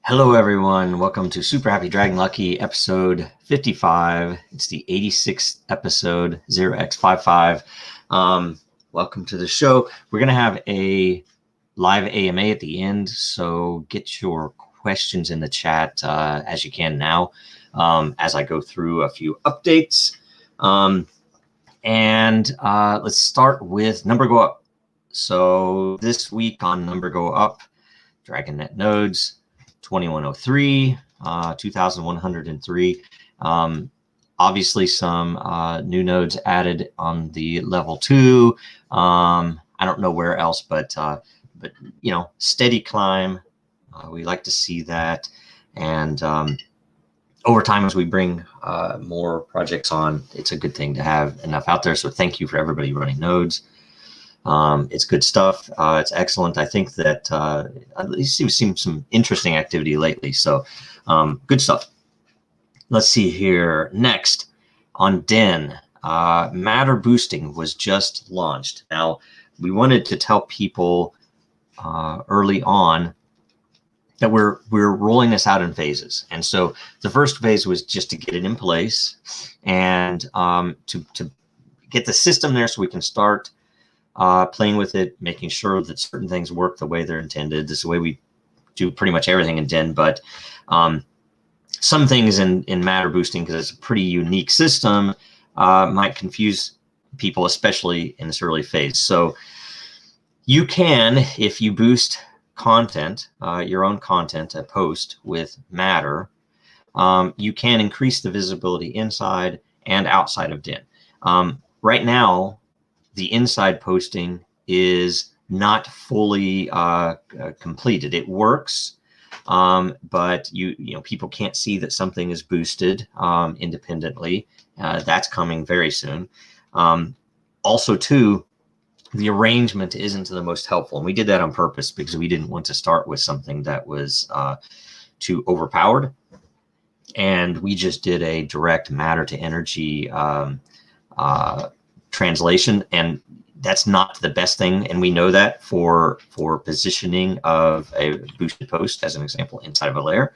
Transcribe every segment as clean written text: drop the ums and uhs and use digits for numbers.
Hello, everyone. Welcome to Super Happy Dragon Lucky episode 55. It's the 86th episode, 0x55. Welcome to the show. We're going to have a live AMA at the end, so get your questions in the chat as you can now as I go through a few updates. Let's start with Number Go Up. So this week on Number Go Up, Dragonchain Nodes, 2103, 2103. Obviously some new nodes added on the level 2. I don't know where else, but you know, steady climb. We like to see that, and over time as we bring more projects on, it's a good thing to have enough out there. So thank you for everybody running nodes. It's good stuff. It's excellent. I think that at least we've seen some interesting activity lately. So good stuff. Let's see here. Next on Den, Matter boosting was just launched. Now, we wanted to tell people early on that we're rolling this out in phases. And so the first phase was just to get it in place and to get the system there so we can start playing with it, making sure that certain things work the way they're intended. This is the way we do pretty much everything in Den, but some things in Matter boosting, because it's a pretty unique system, might confuse people, especially in this early phase. So you can, if you boost content, your own content, a post with Matter, you can increase the visibility inside and outside of Den. Right now, the inside posting is not fully completed. It works, but you know people can't see that something is boosted independently. That's coming very soon. Also, too, the arrangement isn't the most helpful, and we did that on purpose because we didn't want to start with something that was too overpowered. And we just did a direct matter to energy translation, and that's not the best thing, and we know that for positioning of a boosted post, as an example, inside of a layer.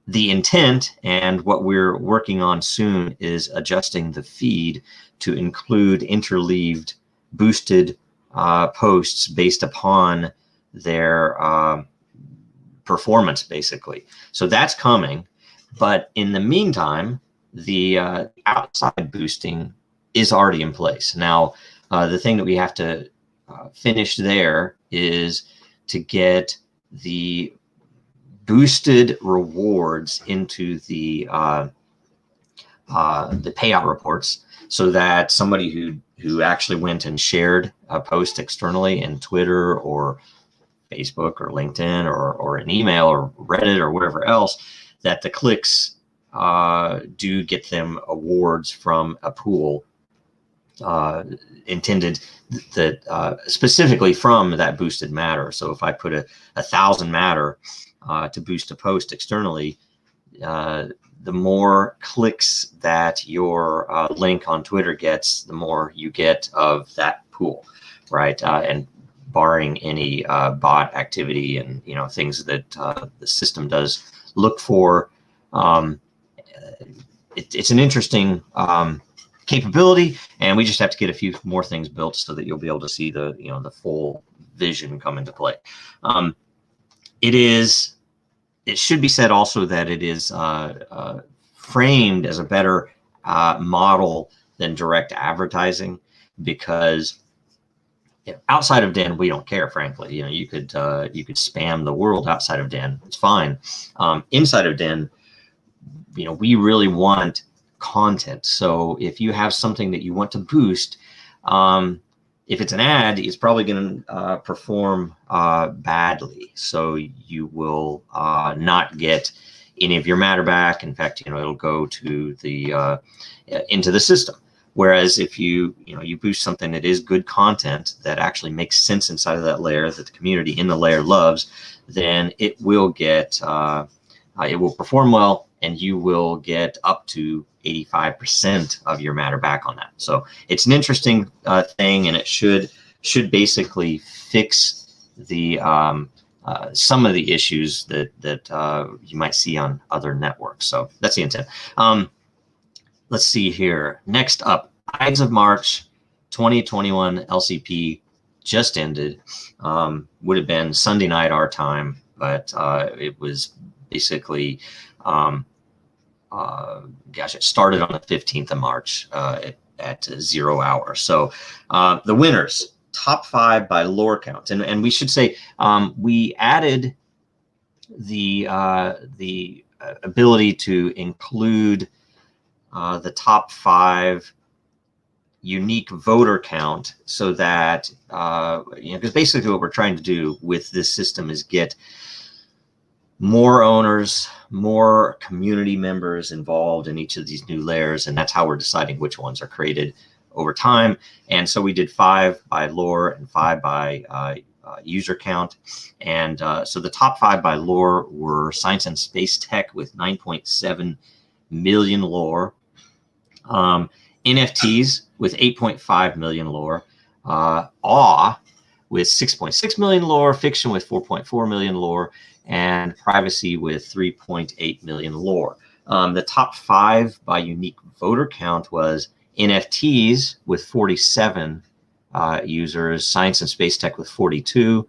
The intent and what we're working on soon is adjusting the feed to include interleaved boosted posts based upon their performance, basically. So that's coming, but in the meantime, the outside boosting is already in place. Now, the thing that we have to finish there is to get the boosted rewards into the payout reports, so that somebody who actually went and shared a post externally in Twitter or Facebook or LinkedIn or an email or Reddit or wherever else, that the clicks do get them awards from a pool intended that specifically from that boosted matter. So if I put 1,000 matter to boost a post externally, the more clicks that your link on Twitter gets, the more you get of that pool, right? And barring any bot activity and things that the system does look for, it's an interesting capability, and we just have to get a few more things built so that you'll be able to see the the full vision come into play. It should be said also that it is framed as a better model than direct advertising, because outside of Den we don't care, frankly. You could spam the world outside of Den, it's fine. Inside of Den, we really want content. So if you have something that you want to boost, if it's an ad, it's probably going to perform badly. So you will not get any of your matter back. In fact, it'll go to the into the system. Whereas if you boost something that is good content that actually makes sense inside of that layer, that the community in the layer loves, then it will get it will perform well, and you will get up to 85% of your matter back on that. So it's an interesting thing, and it should basically fix the some of the issues that you might see on other networks. So that's the intent. Let's see here. Next up, Ides of March 2021 LCP just ended. Would have been Sunday night our time, but it was basically, gosh, it started on the 15th of March at 0 hour. So the winners, top 5 by lore count, and we should say we added the ability to include the top 5 unique voter count, so that because basically what we're trying to do with this system is get more owners, more community members involved in each of these new layers, and that's how we're deciding which ones are created over time. And so we did 5 by lore and 5 by user count. And so the top 5 by lore were science and space tech with 9.7 million lore, NFTs with 8.5 million lore, awe with 6.6 million lore, fiction with 4.4 million lore, and privacy with 3.8 million lore. The top 5 by unique voter count was NFTs with 47 users, science and space tech with 42,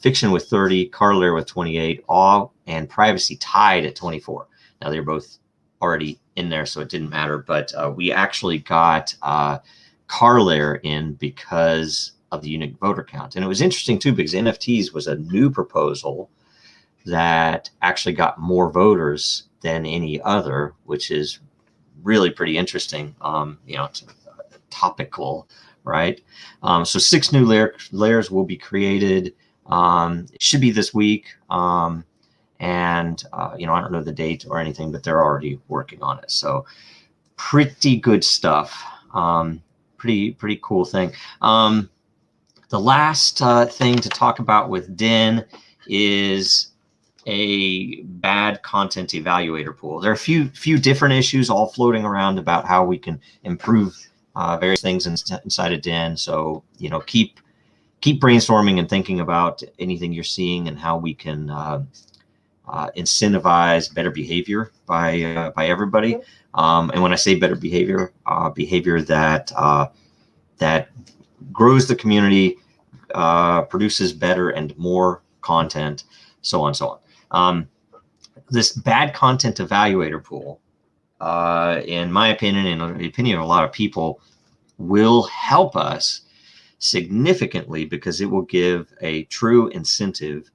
fiction with 30, corollary with 28, awe and privacy tied at 24. Now they're both already in there, so it didn't matter, but we actually got corollary in because of the unique voter count. And it was interesting too, because NFTs was a new proposal that actually got more voters than any other, which is really pretty interesting. It's topical, right? So 6 new layers will be created. It should be this week. I don't know the date or anything, but they're already working on it. So pretty good stuff. Pretty cool thing. The last thing to talk about with Den is a bad content evaluator pool. There are a few different issues all floating around about how we can improve various things inside of Den. So keep brainstorming and thinking about anything you're seeing and how we can incentivize better behavior by everybody. And when I say better behavior, behavior that grows the community, produces better and more content, so on and so on. This bad content evaluator pool, in my opinion, and the opinion of a lot of people, will help us significantly because it will give a true incentive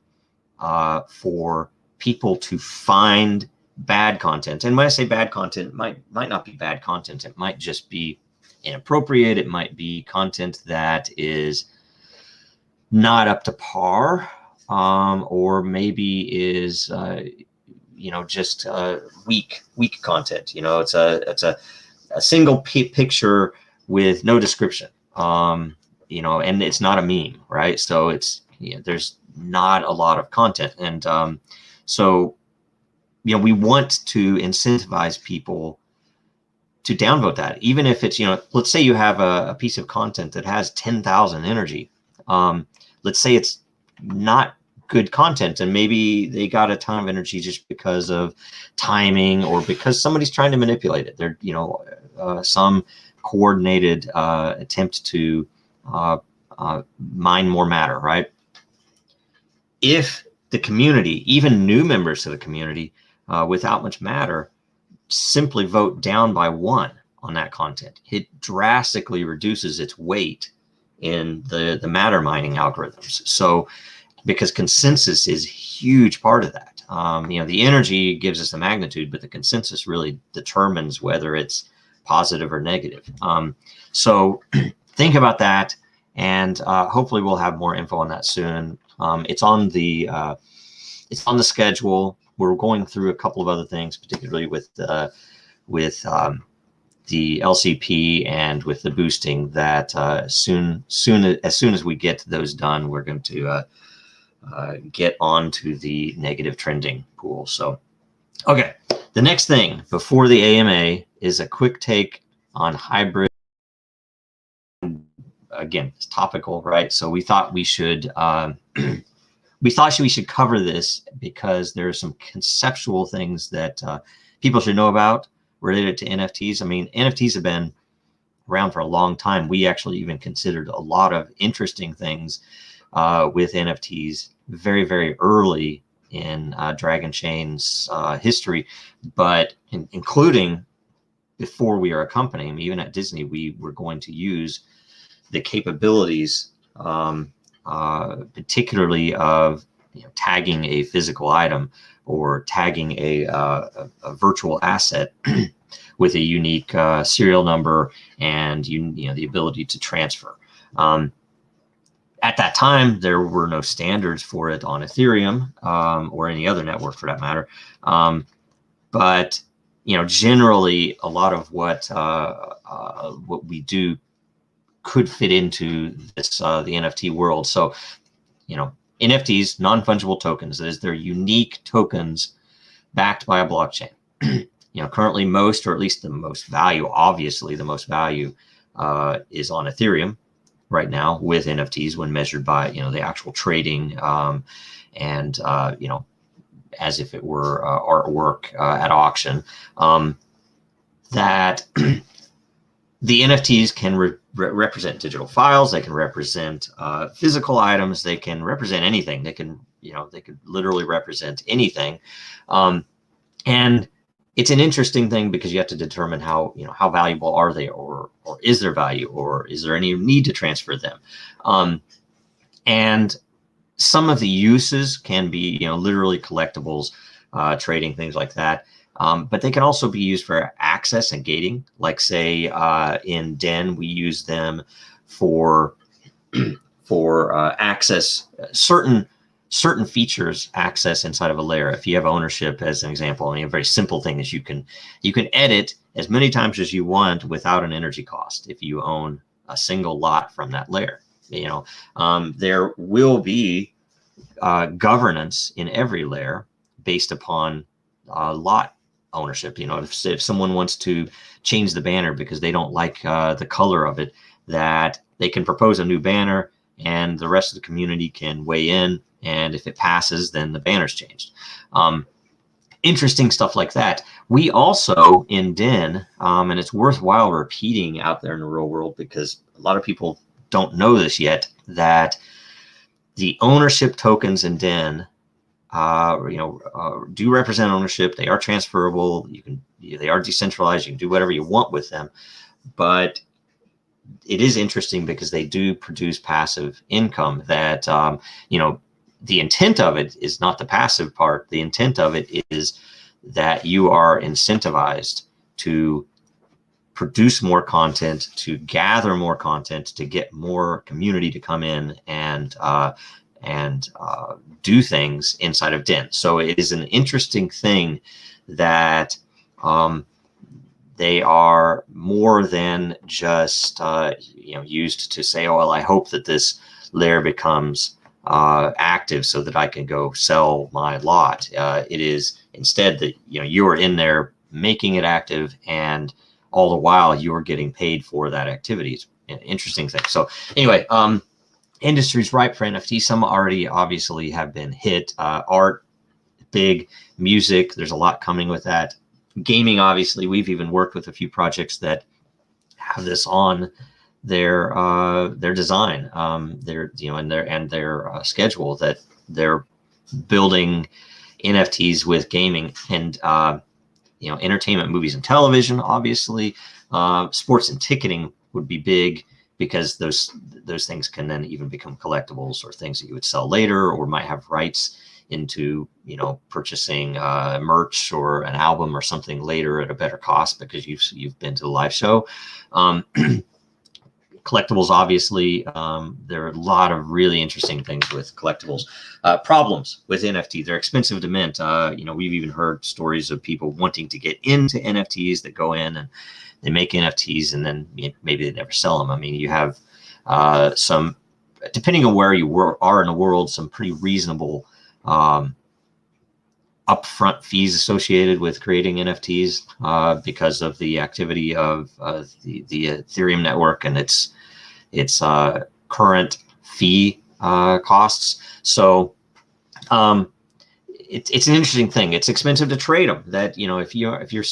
for people to find bad content. And when I say bad content, it might not be bad content. It might just be inappropriate. It might be content that is not up to par, or maybe is just weak content. It's a single picture with no description, and it's not a meme, right? So it's there's not a lot of content, and so we want to incentivize people to downvote that, even if it's let's say you have a piece of content that has 10,000 energy. Let's say it's not good content, and maybe they got a ton of energy just because of timing or because somebody's trying to manipulate it. They're some coordinated attempt to mine more matter, right? If the community, even new members to the community without much matter, simply vote down by 1 on that content, it drastically reduces its weight in the matter mining algorithms. So because consensus is a huge part of that. The energy gives us the magnitude, but the consensus really determines whether it's positive or negative. So think about that, and hopefully we'll have more info on that soon. It's on the schedule. We're going through a couple of other things, particularly with the LCP and with the boosting, that as soon as we get those done, we're going to get onto the negative trending pool. So, okay, the next thing before the AMA is a quick take on hybrid. Again, it's topical, right? So we thought we should we thought we should cover this because there are some conceptual things that people should know about related to NFTs. I mean, NFTs have been around for a long time. We actually even considered a lot of interesting things with NFTs very, very early in Dragonchain's history, but including before we were a company. I mean, even at Disney, we were going to use the capabilities, particularly of tagging a physical item or tagging a virtual asset with a unique serial number and the ability to transfer. At that time, there were no standards for it on Ethereum or any other network for that matter. But generally, a lot of what we do could fit into this the NFT world. So, NFTs, non-fungible tokens, that is, they're unique tokens backed by a blockchain. Currently most, or at least the most value, obviously the most value is on Ethereum right now with NFTs when measured by, the actual trading and, as if it were artwork at auction, that the NFTs can represent digital files. They can represent physical items. They can represent anything. They can, they could literally represent anything. And it's an interesting thing because you have to determine how valuable are they, or is there value, or is there any need to transfer them? And some of the uses can be, literally collectibles, trading, things like that. But they can also be used for access and gating. Like say in Den, we use them for access, certain features access inside of a layer. If you have ownership, as an example, a very simple thing is you can edit as many times as you want without an energy cost if you own a single lot from that layer. There will be governance in every layer based upon lot ownership. If someone wants to change the banner because they don't like the color of it, that they can propose a new banner and the rest of the community can weigh in, and if it passes, then the banner's changed. Interesting stuff like that. We also in Den, and it's worthwhile repeating out there in the real world because a lot of people don't know this yet, that the ownership tokens in Den do represent ownership. They are transferable. They are decentralized. You can do whatever you want with them, but it is interesting because they do produce passive income that, the intent of it is not the passive part. The intent of it is that you are incentivized to produce more content, to gather more content, to get more community to come in and do things inside of Den. So it is an interesting thing that they are more than just used to say, oh, well, I hope that this layer becomes active so that I can go sell my lot. It is instead that you're in there making it active, and all the while you're getting paid for that activity. It's an interesting thing. So anyway, industry's ripe for NFT. Some already obviously have been hit. Art, big. Music, there's a lot coming with that. Gaming, obviously, we've even worked with a few projects that have this on their design, their schedule, that they're building NFTs with gaming and entertainment, movies and television. Obviously, sports and ticketing would be big because those things can then even become collectibles or things that you would sell later, or might have rights into purchasing merch or an album or something later at a better cost because you've been to the live show. Collectibles, obviously, there are a lot of really interesting things with collectibles. Problems with NFT: they're expensive to mint. We've even heard stories of people wanting to get into NFTs that go in and they make NFTs and then maybe they never sell them. I mean, you have some, depending on where you are in the world, some pretty reasonable upfront fees associated with creating NFTs because of the activity of the Ethereum network and its current fee costs. So It's an interesting thing. It's expensive to trade them. That, you know, if you're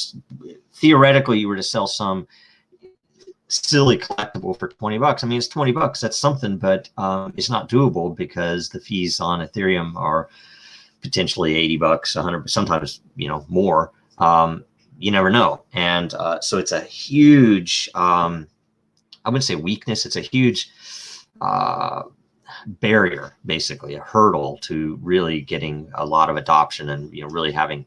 theoretically you were to sell some silly collectible for 20 bucks, I mean, it's 20 bucks. That's something, but it's not doable because the fees on Ethereum are potentially 80 bucks, 100, sometimes, you know, more. You never know. And so it's a huge, I wouldn't say weakness. It's a huge barrier, basically a hurdle to really getting a lot of adoption and, you know, really having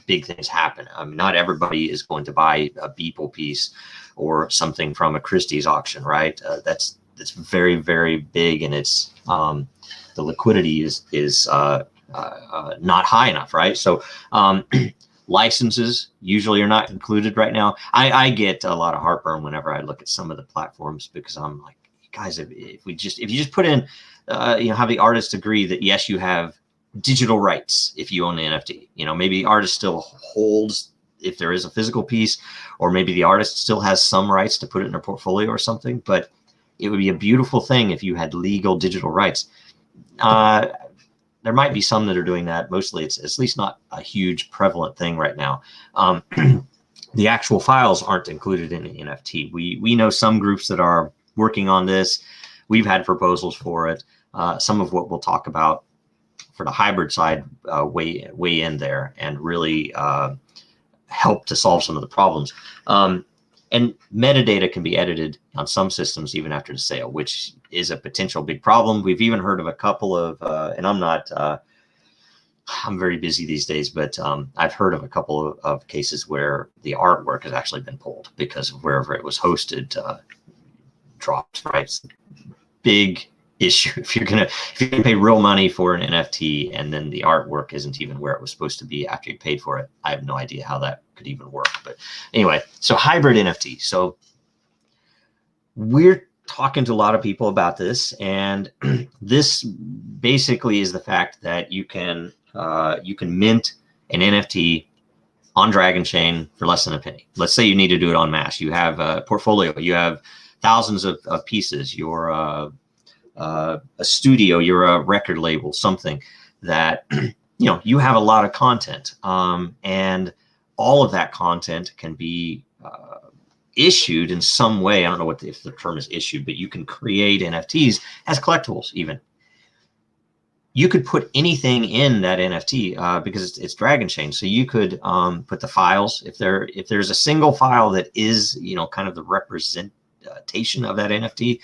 big things happen. I mean, not everybody is going to buy a Beeple piece or something from a Christie's auction, right? That's very, very big, and it's the liquidity is not high enough, right? So licenses usually are not included right now. I get a lot of heartburn whenever I look at some of the platforms, because I'm like, guys, if you just put in, you know, have the artist agree that yes, you have digital rights if you own the NFT. You know, maybe the artist still holds if there is a physical piece, or maybe the artist still has some rights to put it in their portfolio or something. But it would be a beautiful thing if you had legal digital rights. There might be some that are doing that. Mostly it's at least not a huge prevalent thing right now. The actual files aren't included in the NFT. We know some groups that are working on this. We've had proposals for it. Some of what we'll talk about for the hybrid side weigh in there and really help to solve some of the problems. And metadata can be edited on some systems even after the sale, which is a potential big problem. We've even heard of a couple of, and I'm very busy these days, but I've heard of a couple of cases where the artwork has actually been pulled because of wherever it was hosted dropped, right? It's a big issue if you're gonna pay real money for an NFT and then the artwork isn't even where it was supposed to be after you paid for it. I have no idea how that could even work. But anyway, so hybrid NFT. So we're talking to a lot of people about this, and this basically is the fact that you can mint an NFT on Dragonchain for less than a penny. Let's say you need to do it en masse. You have a portfolio, you have thousands of pieces, you're a studio, you're a record label, something that you know, you have a lot of content, and all of that content can be issued in some way. I don't know if the term is issued, but you can create NFTs as collectibles. Even you could put anything in that NFT because it's Dragonchain. So you could put the files, if there's a single file that is, you know, kind of the representation of that NFT,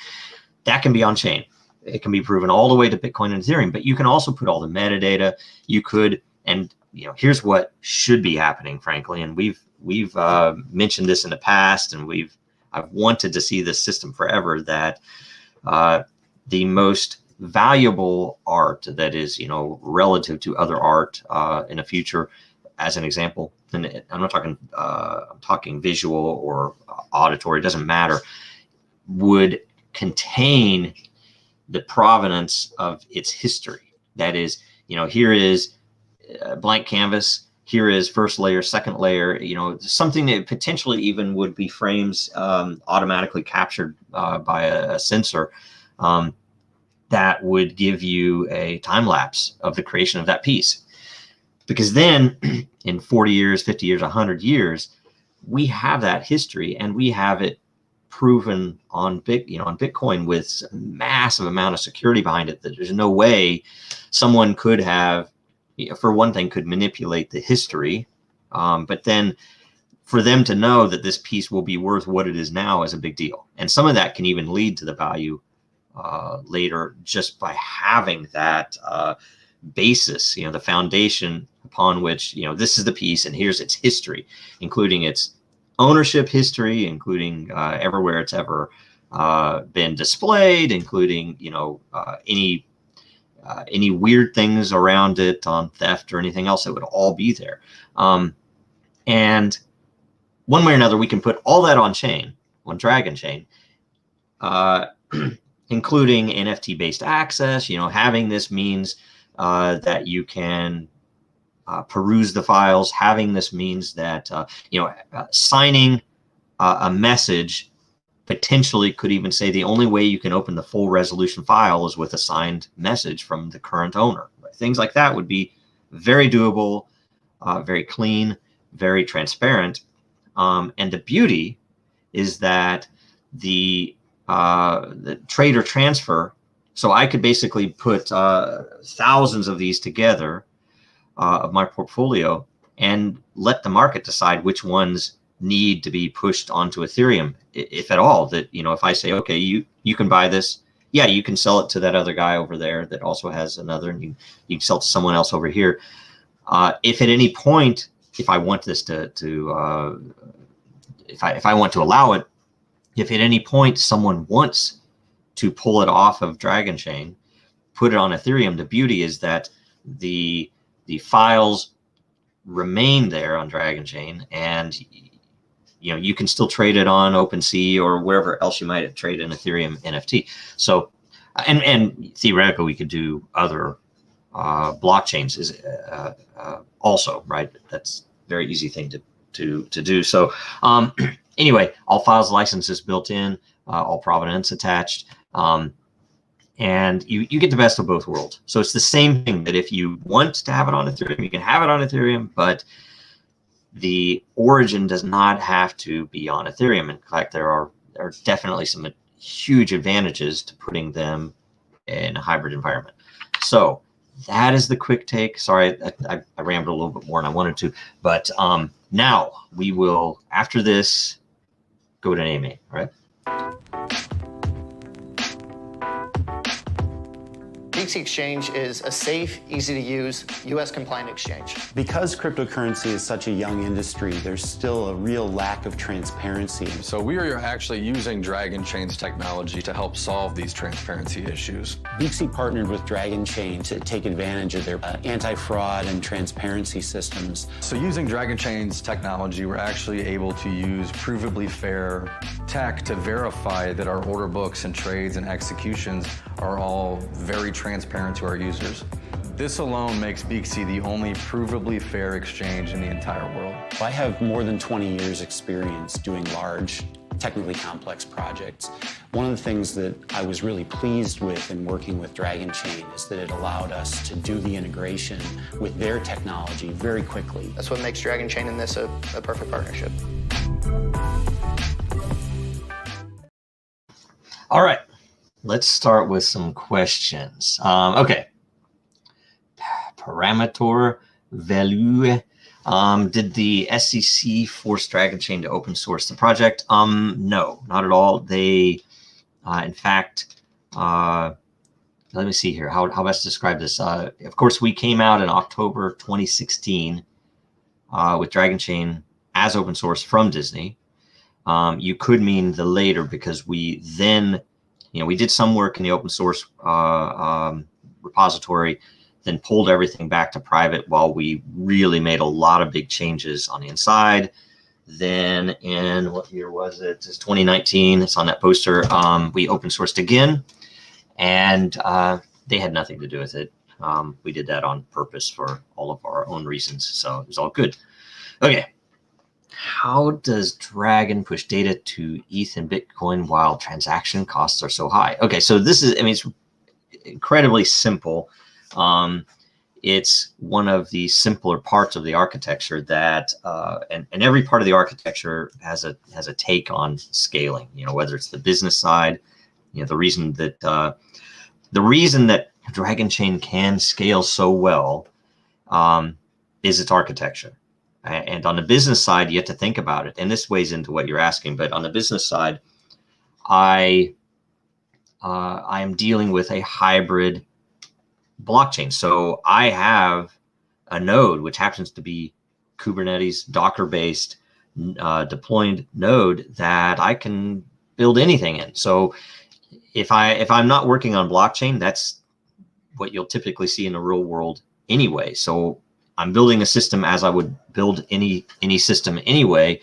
that can be on chain. It can be proven all the way to Bitcoin and Ethereum, but you can also put all the metadata. You could, and you know, here's what should be happening, frankly. And we've mentioned this in the past, and I've wanted to see this system forever, that the most valuable art that is, you know, relative to other art in the future, as an example, and I'm not talking, I'm talking visual or auditory, it doesn't matter, would contain the provenance of its history. That is, you know, here is a blank canvas, here is first layer, second layer, you know, something that potentially even would be frames automatically captured by a sensor that would give you a time lapse of the creation of that piece. Because then in 40 years, 50 years, 100 years, we have that history, and we have it proven on Bitcoin with a massive amount of security behind it, that there's no way someone could have, you know, for one thing, could manipulate the history, but then for them to know that this piece will be worth what it is now is a big deal. And some of that can even lead to the value later, just by having that basis, you know, the foundation upon which, you know, this is the piece and here's its history, including its ownership history, including everywhere it's ever been displayed, including, you know, any weird things around it on theft or anything else, it would all be there. And one way or another, we can put all that on chain, on Dragonchain, including NFT-based access. You know, having this means that you can peruse the files. Having this means that, you know, signing a message potentially could even say the only way you can open the full resolution file is with a signed message from the current owner. things like that would be very doable, very clean, very transparent. And the beauty is that the trade or transfer, so I could basically put thousands of these together of my portfolio and let the market decide which ones need to be pushed onto Ethereum, if at all. That, you know, if I say, okay, you can buy this, yeah, you can sell it to that other guy over there that also has another, and you can sell it to someone else over here. If at any point, if I want this if I want to allow it, if at any point someone wants to pull it off of Dragonchain, put it on Ethereum, the beauty is that the files remain there on Dragonchain, and you know, you can still trade it on OpenSea or wherever else you might trade an Ethereum NFT. So, and theoretically, we could do other blockchains also, right? That's a very easy thing to do. So anyway, all files licenses built in, all provenance attached, and you get the best of both worlds. So it's the same thing that if you want to have it on Ethereum, you can have it on Ethereum, but the origin does not have to be on Ethereum. In fact, there are definitely some huge advantages to putting them in a hybrid environment. So that is the quick take. Sorry, I rambled a little bit more than I wanted to, but now we will, after this, go to AMA, right? BC Exchange is a safe, easy to use, US compliant exchange. Because cryptocurrency is such a young industry, there's still a real lack of transparency. So we are actually using Dragonchain's technology to help solve these transparency issues. BC partnered with Dragonchain to take advantage of their anti-fraud and transparency systems. So using Dragonchain's technology, we're actually able to use provably fair tech to verify that our order books and trades and executions are all very transparent to our users. This alone makes BC the only provably fair exchange in the entire world. I have more than 20 years experience doing large, technically complex projects. One of the things that I was really pleased with in working with Dragonchain is that it allowed us to do the integration with their technology very quickly. That's what makes Dragonchain and this a perfect partnership. All right, let's start with some questions. Okay, parameter value. Did the SEC force Dragonchain to open source the project? No, not at all. They, in fact, let me see here. How best to describe this? Of course, we came out in October 2016 with Dragonchain as open source from Disney. You could mean the later, because we then, we did some work in the open source repository, then pulled everything back to private while we really made a lot of big changes on the inside. Then in, what year was it? It's 2019. It's on that poster. We open sourced again, and they had nothing to do with it. We did that on purpose for all of our own reasons, so it was all good. Okay. How does Dragon push data to ETH and Bitcoin while transaction costs are so high? Okay, so this is, it's incredibly simple. It's one of the simpler parts of the architecture that, and every part of the architecture has a take on scaling. Whether it's the business side, the reason that Dragonchain can scale so well is its architecture. And on the business side, you have to think about it. And this weighs into what you're asking. But on the business side, I am dealing with a hybrid blockchain. So I have a node, which happens to be Kubernetes, Docker-based deployed node that I can build anything in. So if I'm not working on blockchain, that's what you'll typically see in the real world anyway. So I'm building a system as I would build any system anyway.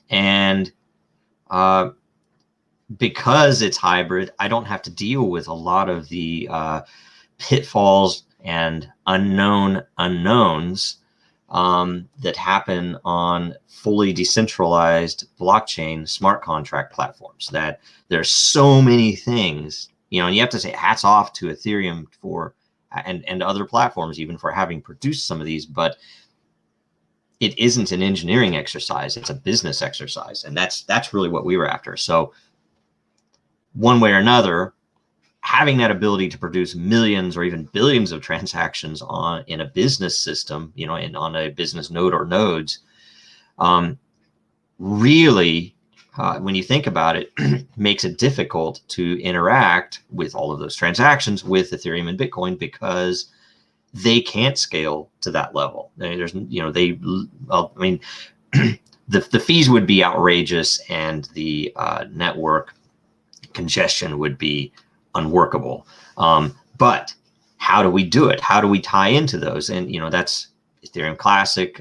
And because it's hybrid, I don't have to deal with a lot of the pitfalls and unknowns that happen on fully decentralized blockchain smart contract platforms. That there's so many things, and you have to say hats off to Ethereum for and other platforms even for having produced some of these, but it isn't an engineering exercise, it's a business exercise. And that's really what we were after. So one way or another, having that ability to produce millions or even billions of transactions in a business system, on a business node or nodes, really, when you think about it, makes it difficult to interact with all of those transactions with Ethereum and Bitcoin, because they can't scale to that level. There's, the fees would be outrageous, and the network congestion would be unworkable. But how do we do it? How do we tie into those? And that's Ethereum Classic,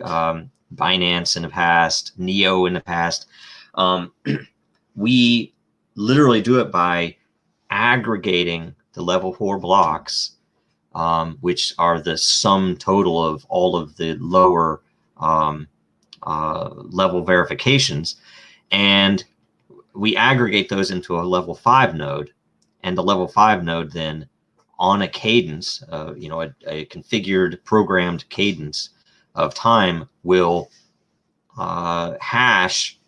Binance in the past, Neo in the past. We literally do it by aggregating the level 4 blocks, which are the sum total of all of the lower level verifications, and we aggregate those into a level 5 node. And the level 5 node then, on a cadence, a configured, programmed cadence of time, will hash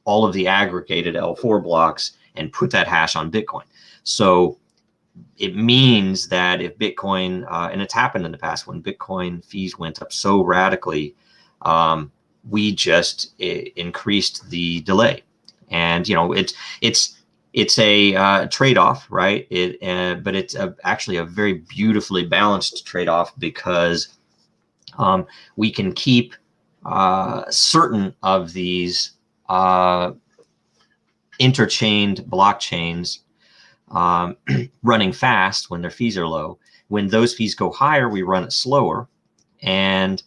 all of the aggregated L4 blocks and put that hash on Bitcoin. So it means that if Bitcoin, and it's happened in the past when Bitcoin fees went up so radically, we just increased the delay. And it's a trade-off, right? But it's actually a very beautifully balanced trade-off, because we can keep certain of these interchained blockchains running fast when their fees are low. When those fees go higher, we run it slower. And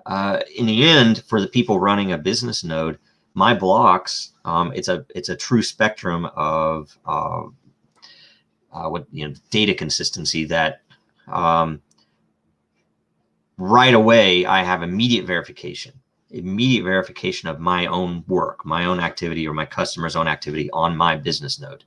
in the end, for the people running a business node, my blocks, it's a true spectrum of data consistency that right away I have immediate verification of my own work, my own activity, or my customer's own activity on my business node.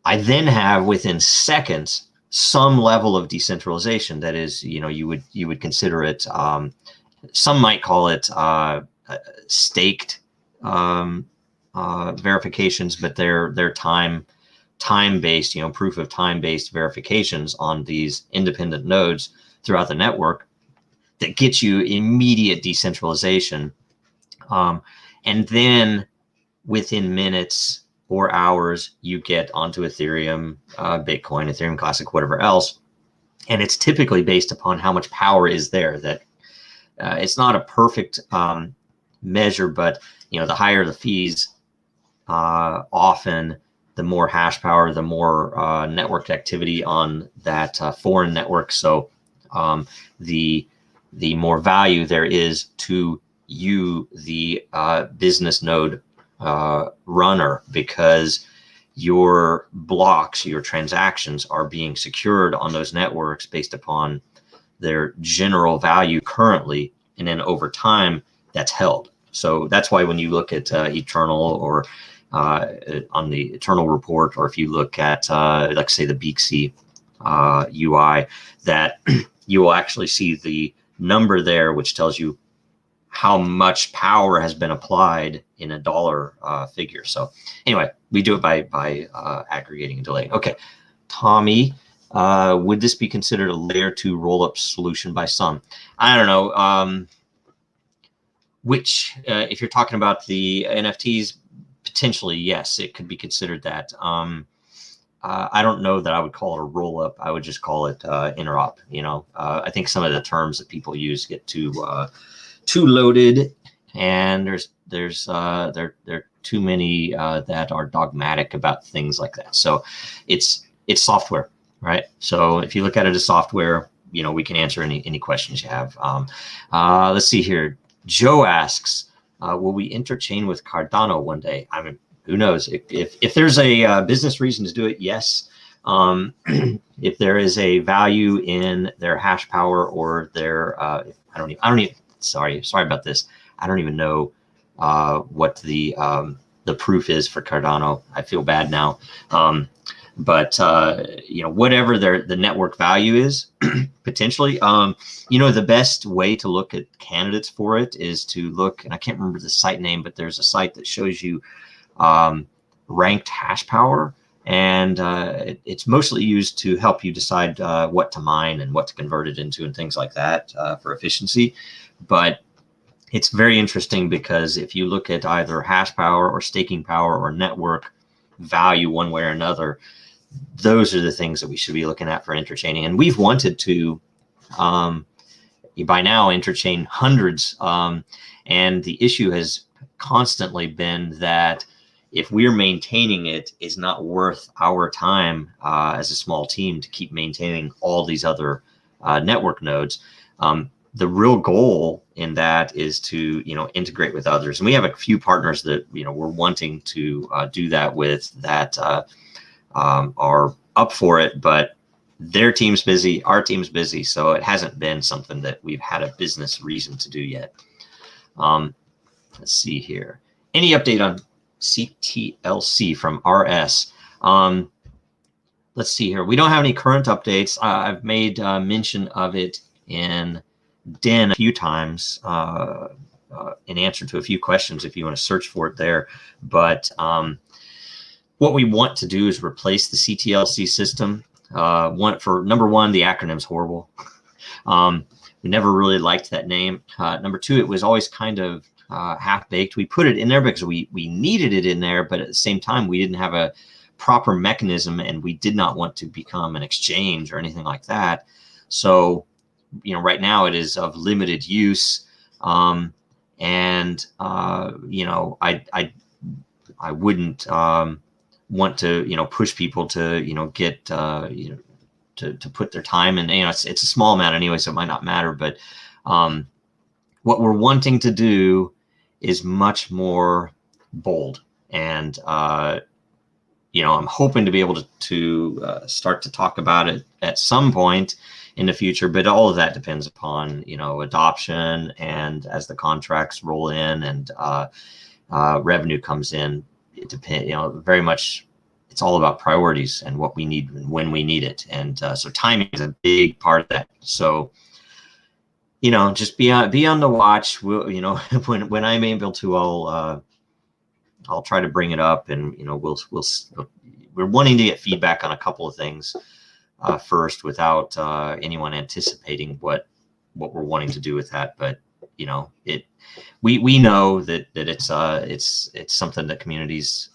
I then have, within seconds, some level of decentralization. That is, you would consider it, some might call it staked verifications, but they're time-based, proof of time-based verifications on these independent nodes throughout the network that gets you immediate decentralization. And then within minutes or hours, you get onto Ethereum, Bitcoin, Ethereum Classic, whatever else. And it's typically based upon how much power is there. That it's not a perfect measure, but the higher the fees, often the more hash power, the more network activity on that foreign network. So the more value there is to you, the business node runner, because your blocks, your transactions are being secured on those networks based upon their general value currently, and then over time that's held. So that's why when you look at Eternal, or on the Eternal report, or if you look at like say the Beaksy UI, that you will actually see the number there, which tells you how much power has been applied in a dollar figure. So anyway, we do it by aggregating and delaying. Okay, Tommy, would this be considered a layer 2 roll-up solution by some? I don't know. Which, if you're talking about the NFTs, potentially, yes, it could be considered that. I don't know that I would call it a roll-up. I would just call it interop. I think some of the terms that people use get too loaded, and there are too many that are dogmatic about things like that. So it's software, right? So if you look at it as software, we can answer any questions you have. Let's see here. Joe asks, will we interchain with Cardano one day? I mean, who knows? If there's a business reason to do it, yes. If there is a value in their hash power, or their sorry about this. I don't even know what the proof is for Cardano. I feel bad now. But whatever the network value is, potentially, the best way to look at candidates for it is to look, and I can't remember the site name, but there's a site that shows you ranked hash power, and it's mostly used to help you decide what to mine and what to convert it into and things like that for efficiency. But it's very interesting because if you look at either hash power or staking power or network value one way or another, those are the things that we should be looking at for interchaining. And we've wanted to, by now, interchain hundreds. And the issue has constantly been that if we're maintaining it, is not worth our time as a small team to keep maintaining all these other network nodes. The real goal in that is to, integrate with others. And we have a few partners that, we're wanting to do that with that are up for it, but their team's busy, our team's busy, so it hasn't been something that we've had a business reason to do yet. Let's see here. Any update on CTLC from RS? Let's see here. We don't have any current updates. I've made mention of it in Den a few times in answer to a few questions if you want to search for it there. But what we want to do is replace the CTLC system. Number one, the acronym's horrible. We never really liked that name. Number two, it was always kind of half-baked. We put it in there because we needed it in there, but at the same time, we didn't have a proper mechanism, and we did not want to become an exchange or anything like that. So, right now it is of limited use, and I wouldn't want to push people to get to put their time in. It's a small amount anyway, so it might not matter. But what we're wanting to do is much more bold, and I'm hoping to be able to start to talk about it at some point in the future, but all of that depends upon adoption, and as the contracts roll in and revenue comes in. It depends, very much. It's all about priorities and what we need and when we need it, and so timing is a big part of that. So, just be on the watch. We'll, when I'm able to, I'll try to bring it up, and we're wanting to get feedback on a couple of things first, without anyone anticipating what we're wanting to do with that. But we know that it's something that community's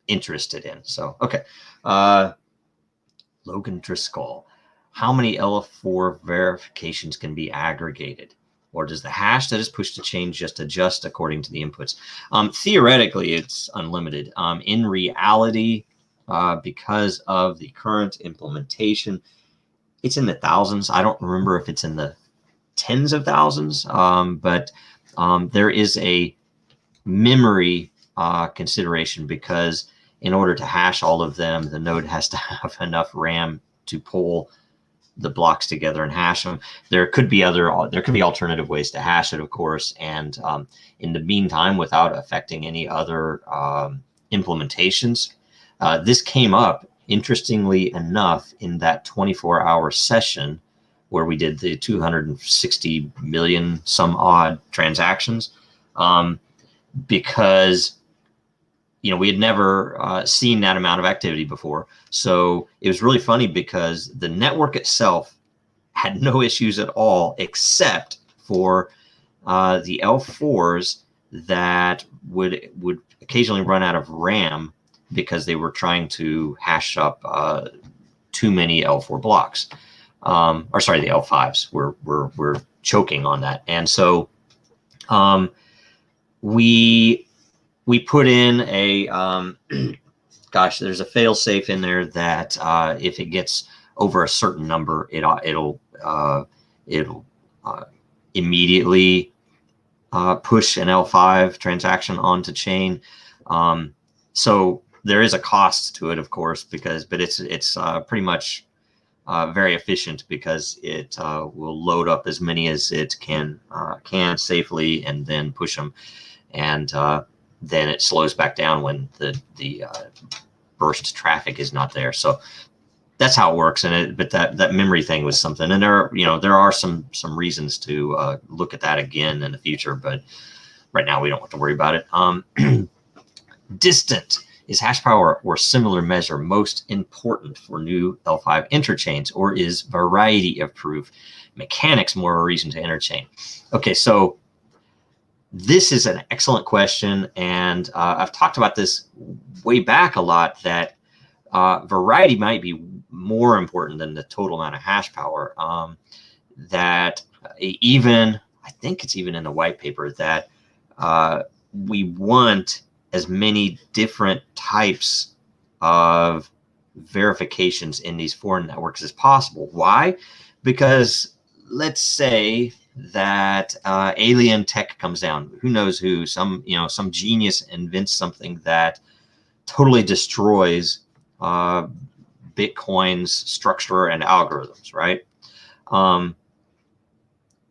interested in. So okay, Logan Driscoll, how many L4 verifications can be aggregated, or does the hash that is pushed to chain just adjust according to the inputs? Theoretically, it's unlimited. In reality, because of the current implementation, it's in the thousands. I don't remember if it's in the tens of thousands, but there is a memory consideration, because in order to hash all of them, the node has to have enough RAM to pull the blocks together and hash them. There could be alternative ways to hash it, of course, and in the meantime, without affecting any other implementations. This came up, interestingly enough, in that 24-hour session where we did the 260 million some odd transactions, because we had never seen that amount of activity before. So it was really funny because the network itself had no issues at all, except for the L4s that would occasionally run out of RAM because they were trying to hash up too many L4 blocks. Or sorry, the L5s were choking on that. And so we put in a, there's a fail safe in there that if it gets over a certain number, it'll immediately push an L5 transaction onto chain. So there is a cost to it, of course, but it's pretty much very efficient, because it will load up as many as it can safely and then push them, and then it slows back down when the burst traffic is not there. So that's how it works. And but that memory thing was something, and there are some reasons to look at that again in the future, but right now we don't have to worry about it. Distant. Is hash power or similar measure most important for new L5 interchains, or is variety of proof mechanics more a reason to interchain? Okay, so this is an excellent question, and I've talked about this way back a lot, that variety might be more important than the total amount of hash power. That even, I think it's even in the white paper, that we want as many different types of verifications in these foreign networks as possible. Why? Because let's say that alien tech comes down. Who knows who? Some genius invents something that totally destroys Bitcoin's structure and algorithms, right?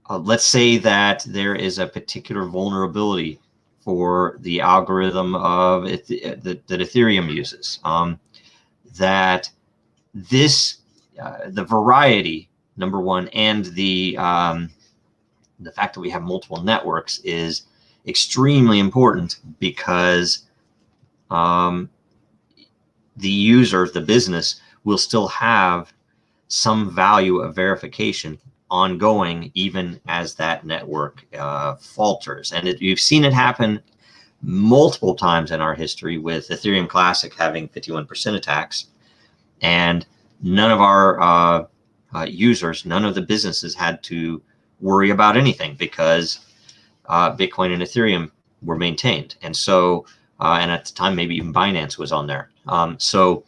Let's say that there is a particular vulnerability for the algorithm of that Ethereum uses. That this, the variety, number one, and the fact that we have multiple networks is extremely important, because the user, the business, will still have some value of verification ongoing, even as that network falters. And you've seen it happen multiple times in our history, with Ethereum Classic having 51% attacks, and none of our users, none of the businesses had to worry about anything, because Bitcoin and Ethereum were maintained. And so, and at the time, maybe even Binance was on there. So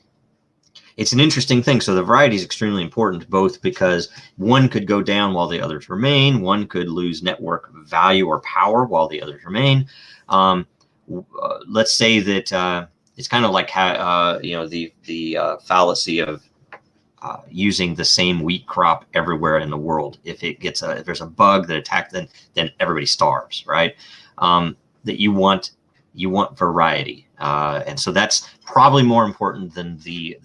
it's an interesting thing. So the variety is extremely important, both because one could go down while the others remain, one could lose network value or power while the others remain. Let's say that it's kind of like how, the fallacy of using the same wheat crop everywhere in the world. If there's a bug that attacks, then everybody starves, right? That you want variety, and so that's probably more important than the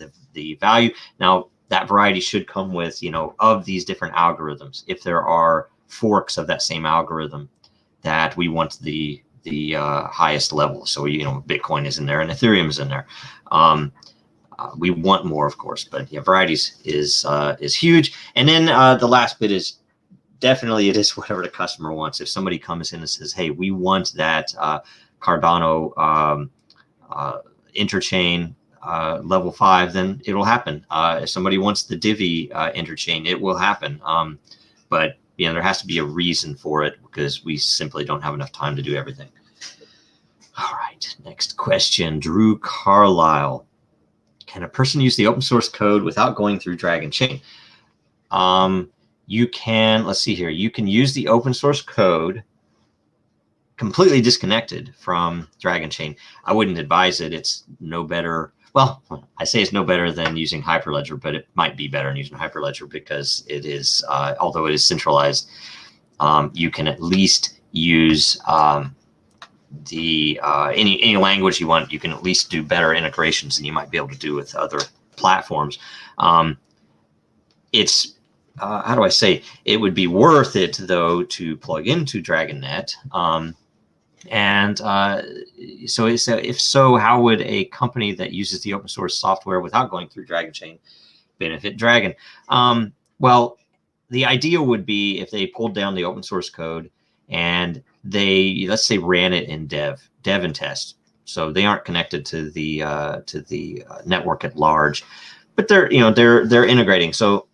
value. Now, that variety should come with, of these different algorithms. If there are forks of that same algorithm, that we want the highest level. So Bitcoin is in there and Ethereum is in there. We want more, of course, but yeah, varieties is huge. And then the last bit is definitely it is whatever the customer wants. If somebody comes in and says, "Hey, we want that Cardano interchain level 5, then it'll happen. If somebody wants the Divi interchain, it will happen. But there has to be a reason for it, because we simply don't have enough time to do everything. All right, next question. Drew Carlisle. Can a person use the open source code without going through Dragonchain? You can, let's see here. You can use the open source code completely disconnected from Dragonchain. I wouldn't advise it. It's no better. Well, I say it's no better than using Hyperledger, but it might be better than using Hyperledger, because it is, although it is centralized, you can at least use any language you want. You can at least do better integrations than you might be able to do with other platforms. It's how do I say? It would be worth it, though, to plug into DragonNet. So if so, how would a company that uses the open source software without going through Dragonchain benefit Dragon? Well, the idea would be if they pulled down the open source code and they, let's say, ran it in dev and test. So they aren't connected to the network at large, but they're integrating. So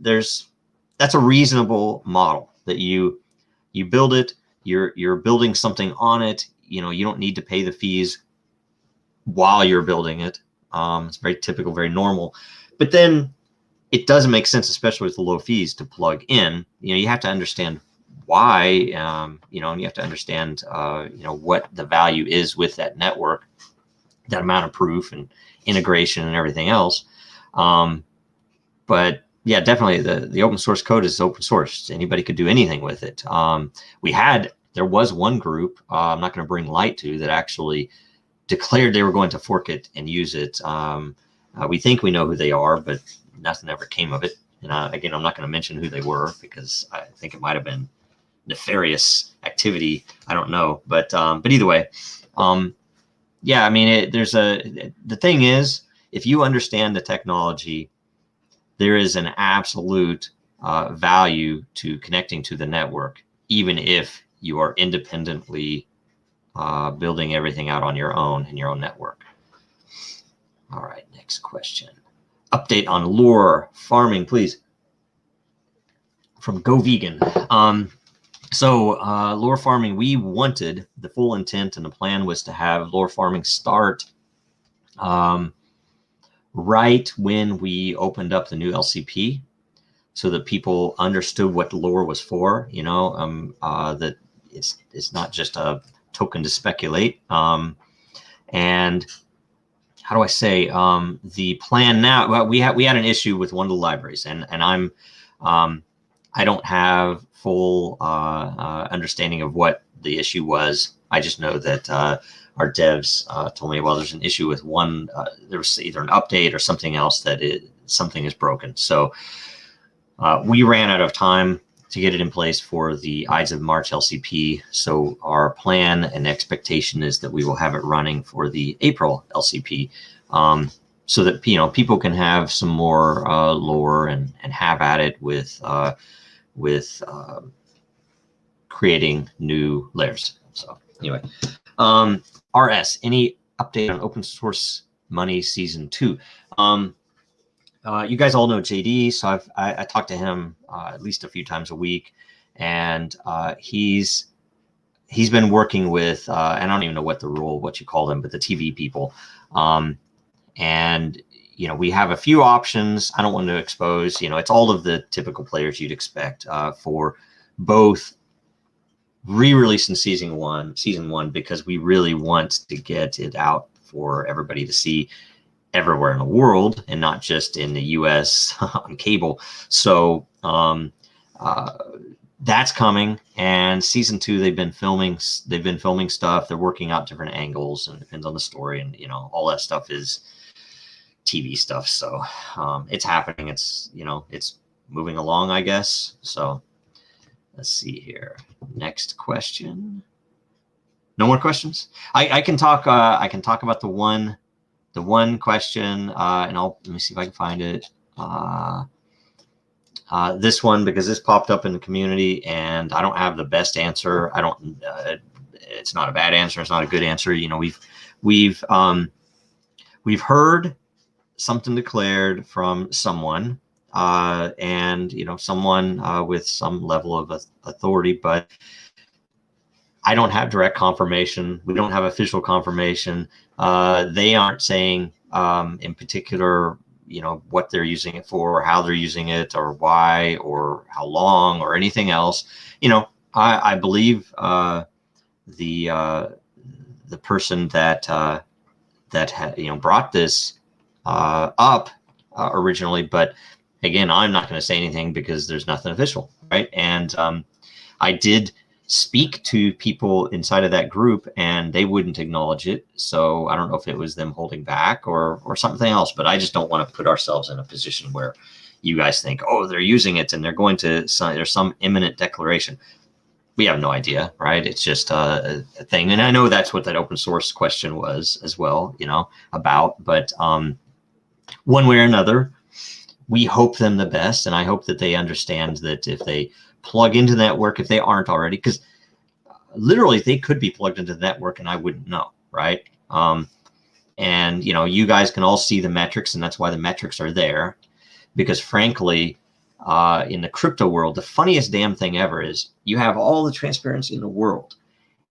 that's a reasonable model, that you build it. You're building something on it. You don't need to pay the fees while you're building it. It's very typical, very normal. But then it doesn't make sense, especially with the low fees, to plug in. You have to understand why. And you have to understand what the value is with that network, that amount of proof and integration and everything else. But yeah, definitely the open source code is open source. Anybody could do anything with it. There was one group, I'm not going to bring light to, that actually declared they were going to fork it and use it. We think we know who they are, but nothing ever came of it. And again, I'm not going to mention who they were because I think it might have been nefarious activity. I don't know, but either way, yeah. I mean, the thing is, if you understand the technology, there is an absolute value to connecting to the network, even if you are independently building everything out on your own in your own network. All right, next question. Update on lure farming, please. From Go Vegan. So lure farming, we wanted, the full intent and the plan was to have lure farming start right when we opened up the new LCP, so that people understood what lure was for, you know, that it's not just a token to speculate. And how do I say, the plan now, well, we had an issue with one of the libraries, and I don't have full understanding of what the issue was. I just know that our devs told me, well, there's an issue with one, there was either an update or something else that something is broken. So we ran out of time to get it in place for the Ides of March LCP. So our plan and expectation is that we will have it running for the April LCP, so that, you know, people can have some more lore and have at it with creating new layers. So anyway, RS, any update on open source money season 2? You guys all know JD, so I talk to him at least a few times a week, and he's been working with I don't even know what you call them, but the TV people, and you know, we have a few options. I don't want to expose, you know, it's all of the typical players you'd expect for both re-release in season one, because we really want to get it out for everybody to see everywhere in the world and not just in the US on cable. So that's coming, and season 2 they've been filming stuff. They're working out different angles, and it depends on the story, and you know, all that stuff is TV stuff. So it's happening. It's, you know, it's moving along, I guess. So let's see here. Next question. No more questions? I can talk about the one question, and let me see if I can find it. This one, because this popped up in the community and I don't have the best answer. It's not a bad answer. It's not a good answer. You know, we've heard something declared from someone, and you know, someone with some level of authority, but I don't have direct confirmation. We don't have official confirmation. They aren't saying in particular, you know, what they're using it for, or how they're using it, or why, or how long, or anything else. You know, I believe the person that had, you know, brought this up originally, but again, I'm not going to say anything because there's nothing official, right? And I did speak to people inside of that group and they wouldn't acknowledge it. So I don't know if it was them holding back or something else, but I just don't want to put ourselves in a position where you guys think, oh, they're using it and they're going to sign, there's some imminent declaration. We have no idea, right? It's just a thing. And I know that's what that open source question was as well, you know, about, but one way or another, we hope them the best. And I hope that they understand that if they plug into the network, if they aren't already, because literally they could be plugged into the network and I wouldn't know, right? And, you know, you guys can all see the metrics, and that's why the metrics are there. Because frankly, in the crypto world, the funniest damn thing ever is you have all the transparency in the world,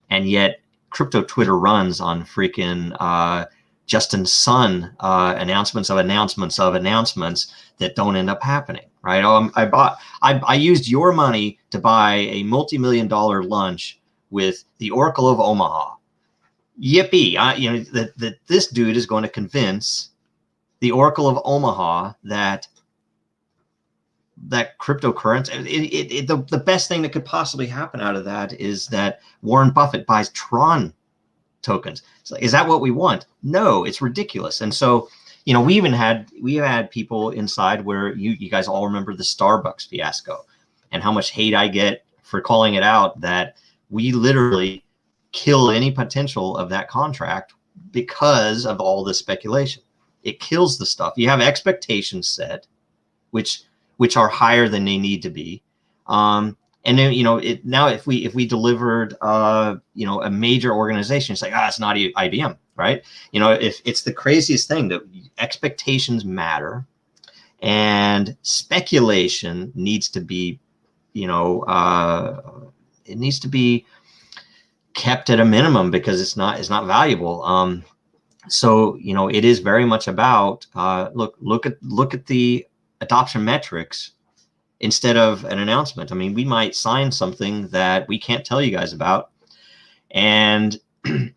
and yet crypto Twitter runs on freaking Justin Sun announcements of announcements that don't end up happening, right? I used your money to buy a multi-million-dollar lunch with the Oracle of Omaha. Yippee! You know that this dude is going to convince the Oracle of Omaha that cryptocurrency, the best thing that could possibly happen out of that is that Warren Buffett buys Tron tokens. So is that what we want? No, it's ridiculous. And so, you know, we had people inside where you guys all remember the Starbucks fiasco and how much hate I get for calling it out, that we literally kill any potential of that contract because of all this speculation. It kills the stuff. You have expectations set, which are higher than they need to be. And then, you know, now if we delivered, you know, a major organization, it's like, it's not IBM, right? You know, if it's the craziest thing, that expectations matter, and speculation needs to be, you know, it needs to be kept at a minimum because it's not valuable. So, you know, it is very much about look at the adoption metrics instead of an announcement. I mean, we might sign something that we can't tell you guys about, and we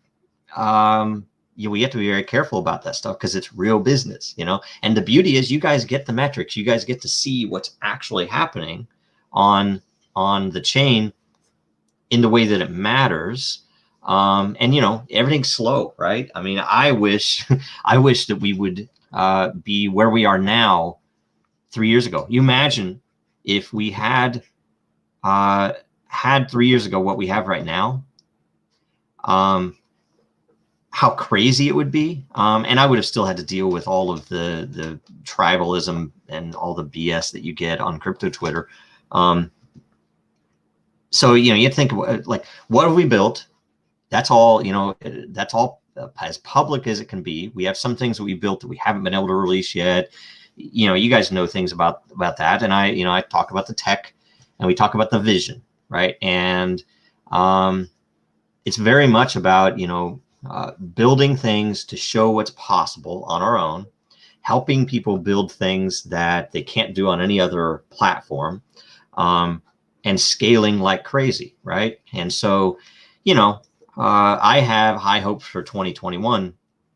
have to be very careful about that stuff because it's real business, you know. And the beauty is, you guys get the metrics, you guys get to see what's actually happening on the chain in the way that it matters. And you know, everything's slow, right? I mean, I wish that we would be where we are now 3 years ago. You imagine if we had 3 years ago what we have right now, how crazy it would be. And I would have still had to deal with all of the tribalism and all the BS that you get on crypto Twitter. So, you know, you have to think about, like, what have we built? That's all, you know, that's all as public as it can be. We have some things that we built that we haven't been able to release yet. You know, you guys know things about that. And I talk about the tech, and we talk about the vision, right? And it's very much about, you know, building things to show what's possible on our own, helping people build things that they can't do on any other platform, and scaling like crazy, right? And so, you know, I have high hopes for 2021,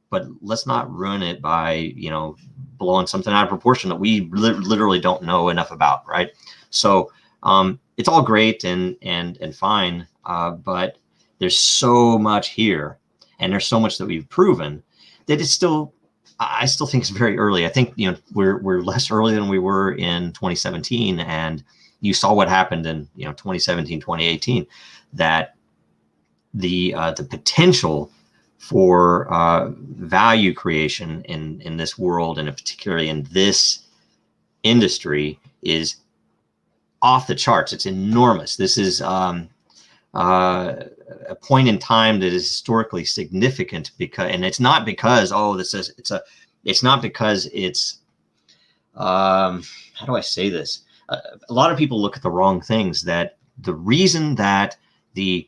but let's not ruin it by, you know, blowing something out of proportion that we literally don't know enough about, right? So it's all great and fine, but there's so much here, and there's so much that we've proven that it's still, I still think it's very early. I think, you know, we're less early than we were in 2017, and you saw what happened in, you know, 2017, 2018, that the potential for value creation in this world, and particularly in this industry, is off the charts. It's enormous. This is a point in time that is historically significant, because, and it's not because, it's not because it's how do I say this? A lot of people look at the wrong things. That the reason that the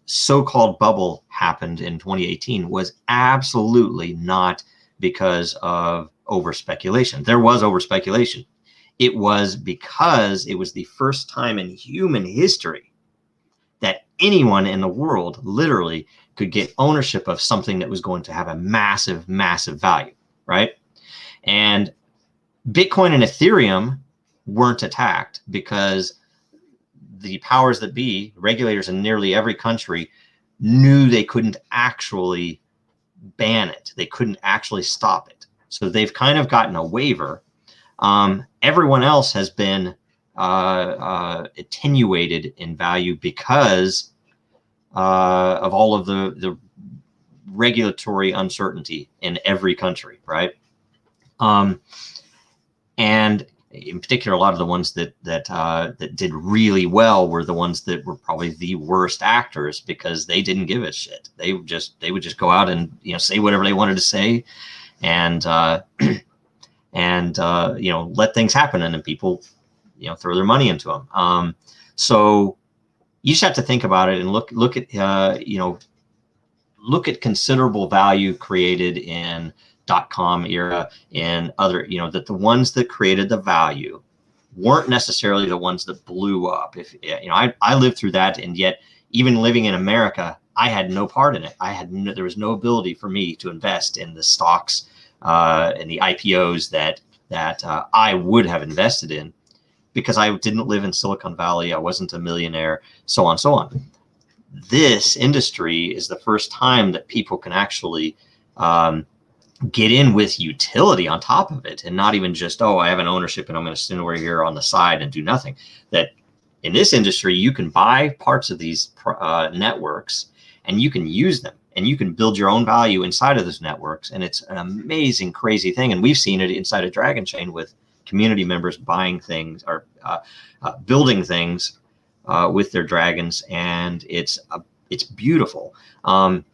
so-called bubble happened in 2018 was absolutely not because of over speculation. There was over speculation. It was because it was the first time in human history that anyone in the world literally could get ownership of something that was going to have a massive, massive value, right? And Bitcoin and Ethereum weren't attacked because the powers that be, regulators in nearly every country, knew they couldn't actually ban it. They couldn't actually stop it. So they've kind of gotten a waiver. Everyone else has been attenuated in value because of all of the regulatory uncertainty in every country, right? And in particular, a lot of the ones that did really well were the ones that were probably the worst actors, because they didn't give a shit. They would just go out and, you know, say whatever they wanted to say, and you know, let things happen, and then people, you know, throw their money into them. So you just have to think about it and look at you know, look at considerable value created in .com era and other, you know, that the ones that created the value weren't necessarily the ones that blew up. If, you know, I lived through that, and yet even living in America, I had no part in it. There was no ability for me to invest in the stocks and the IPOs that I would have invested in, because I didn't live in Silicon Valley. I wasn't a millionaire, so on, so on. this industry is the first time that people can actually get in with utility on top of it, and not even just, oh, I have an ownership and I'm going to sit over here on the side and do nothing. That in this industry, you can buy parts of these networks and you can use them, and you can build your own value inside of those networks. And it's an amazing, crazy thing. And we've seen it inside of Dragonchain with community members buying things or building things with their dragons, and it's beautiful. And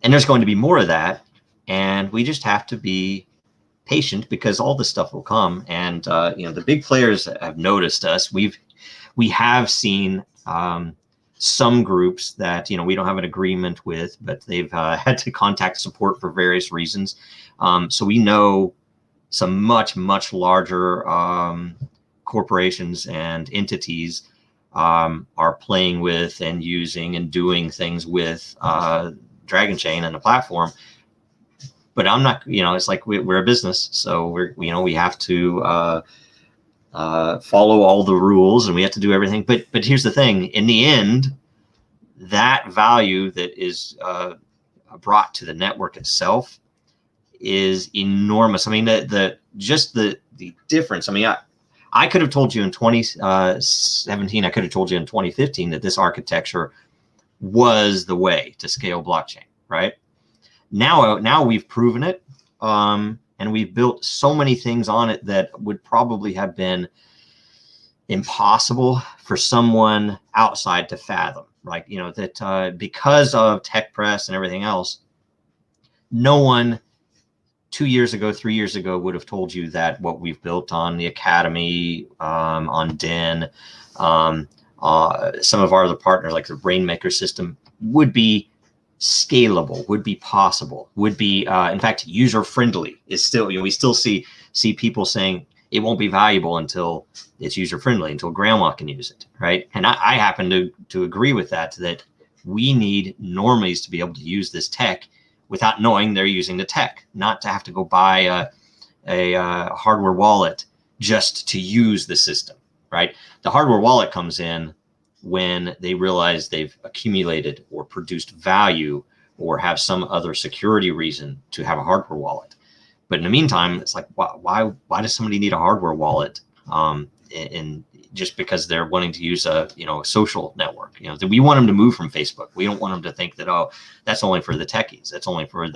there's going to be more of that, and we just have to be patient, because all this stuff will come. And the big players have noticed us. We have seen some groups that we don't have an agreement with, but they've had to contact support for various reasons. So we know some much larger corporations and entities are playing with and using and doing things with Dragonchain and the platform. But I'm not, it's like we're a business, so we have to follow all the rules, and we have to do everything. But here's the thing: in the end, that value that is brought to the network itself is enormous. I mean, the difference. I mean, I could have told you in 2017, I could have told you in 2015 that this architecture was the way to scale blockchain, right? Now we've proven it, and we've built so many things on it that would probably have been impossible for someone outside to fathom, right? That because of tech press and everything else, no one 2 years ago, 3 years ago would have told you that what we've built on the Academy, on Den, some of our other partners like the Rainmaker system would be scalable, would be possible, would be in fact user-friendly. Is still, we still see people saying it won't be valuable until it's user-friendly, until grandma can use it, right? And I happen to agree with that we need normies to be able to use this tech without knowing they're using the tech, not to have to go buy a hardware wallet just to use the system, right? The hardware wallet comes in when they realize they've accumulated or produced value or have some other security reason to have a hardware wallet. But in the meantime, it's like, why does somebody need a hardware wallet? And just because they're wanting to use a social network, we want them to move from Facebook. We don't want them to think that, oh, that's only for the techies. That's only for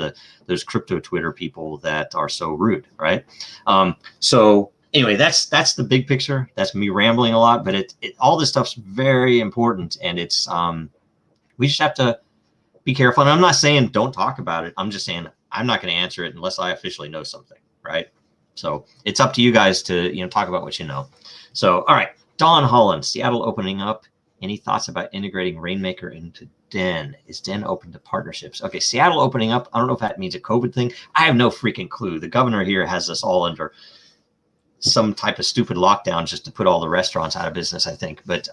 those crypto Twitter people that are so rude, right? So anyway, that's the big picture. That's me rambling a lot, but all this stuff's very important, and it's we just have to be careful. And I'm not saying don't talk about it. I'm just saying I'm not going to answer it unless I officially know something, right? So it's up to you guys to talk about what you know. So all right, Don Holland, Seattle opening up. Any thoughts about integrating Rainmaker into Den? Is Den open to partnerships? Okay, Seattle opening up. I don't know if that means a COVID thing. I have no freaking clue. The governor here has us all under some type of stupid lockdown just to put all the restaurants out of business, I think. But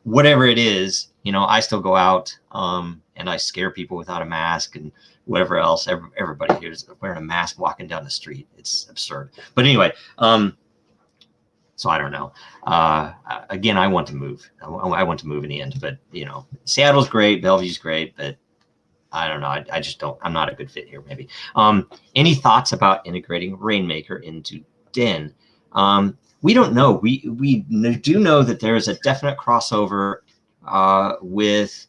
whatever it is, I still go out and I scare people without a mask and whatever else. Everybody here is wearing a mask walking down the street. It's absurd. But anyway, so I don't know. Again, I want to move. I want to move in the end. But Seattle's great, Bellevue's great, but I don't know. I just don't. I'm not a good fit here. Maybe. Any thoughts about integrating Rainmaker into Den? We don't know. We do know that there is a definite crossover with.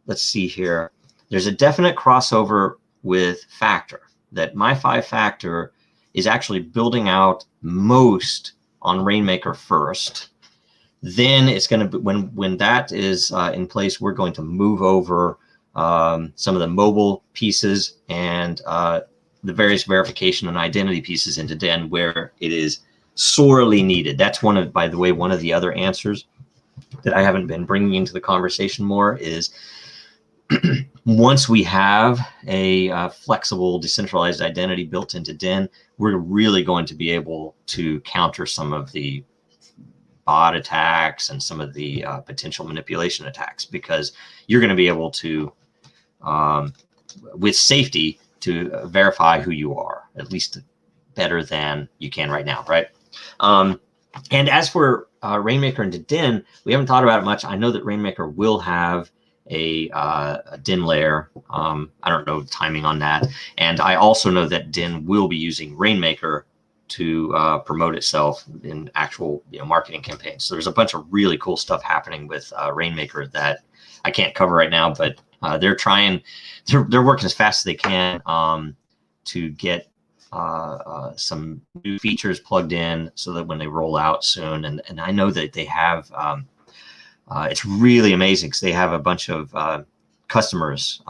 Let's see here. There's a definite crossover with Factor. That My5Factor is actually building out most on Rainmaker first. Then it's going to be when that is in place, we're going to move over some of the mobile pieces and the various verification and identity pieces into Den, where it is sorely needed. That's by the way, one of the other answers that I haven't been bringing into the conversation more is once we have a flexible decentralized identity built into Den, we're really going to be able to counter some of the bot attacks and some of the potential manipulation attacks, because you're going to be able to, with safety, to verify who you are, at least better than you can right now, right? And as for Rainmaker into Den, we haven't thought about it much. I know that Rainmaker will have a DIN layer. I don't know the timing on that. And I also know that DIN will be using Rainmaker to promote itself in actual marketing campaigns. So there's a bunch of really cool stuff happening with Rainmaker that I can't cover right now, but they're working as fast as they can to get some new features plugged in so that when they roll out soon, and I know that they have, it's really amazing because they have a bunch of customers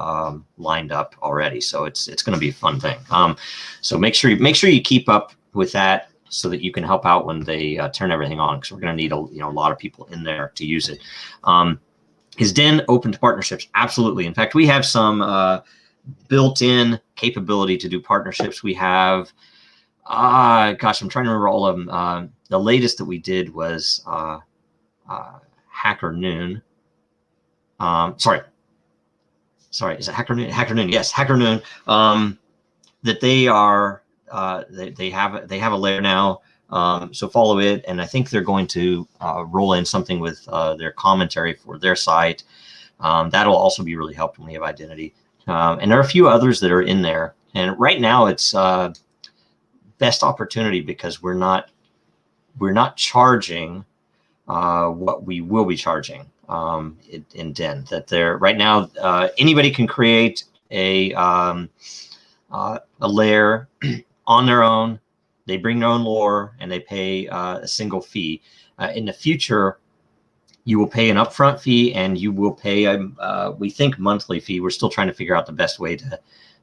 lined up already. So it's going to be a fun thing. So make sure you keep up with that so that you can help out when they turn everything on, because we're going to need a lot of people in there to use it. Is DIN open to partnerships? Absolutely. In fact, we have some built-in capability to do partnerships. We have, gosh, I'm trying to remember all of them. The latest that we did was Hacker Noon. Sorry, is it Hacker Noon? Hacker Noon, yes, Hacker Noon. That they are, they have a layer now. So follow it, and I think they're going to roll in something with their commentary for their site. That'll also be really helpful when we have identity. And there are a few others that are in there. And right now it's best opportunity because we're not charging what we will be charging in DIN. That there right now anybody can create a layer on their own. They bring their own lore and they pay a single fee. In the future, you will pay an upfront fee and you will pay we think monthly fee. We're still trying to figure out the best way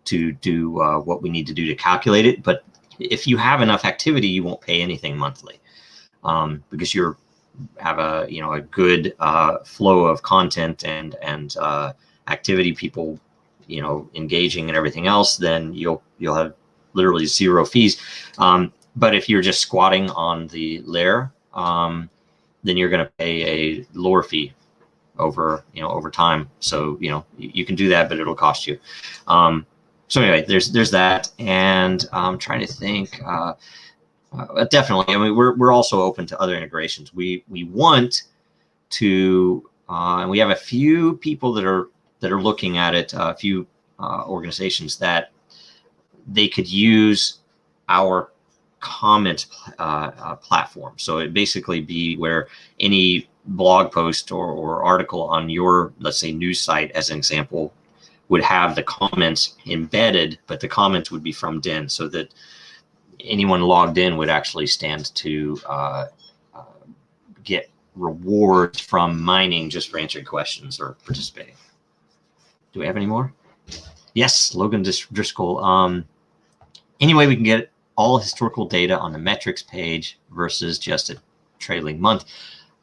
to do what we need to do to calculate it. But if you have enough activity, you won't pay anything monthly because you have a good flow of content and activity, people engaging and everything else. Then you'll have literally zero fees. But if you're just squatting on the layer, then you're going to pay a lower fee over time. So you can do that, but it'll cost you. So anyway, there's that, and I'm trying to think. Definitely, I mean, we're also open to other integrations. We want to, and we have a few people that are looking at it. A few organizations that they could use our comment platform. So it basically be where any blog post or article on your, let's say, news site, as an example, would have the comments embedded, but the comments would be from DIN, so that anyone logged in would actually stand to get rewards from mining just for answering questions or participating. Do we have any more? Yes, Logan Driscoll. Anyway, we can get all historical data on the metrics page versus just a trailing month.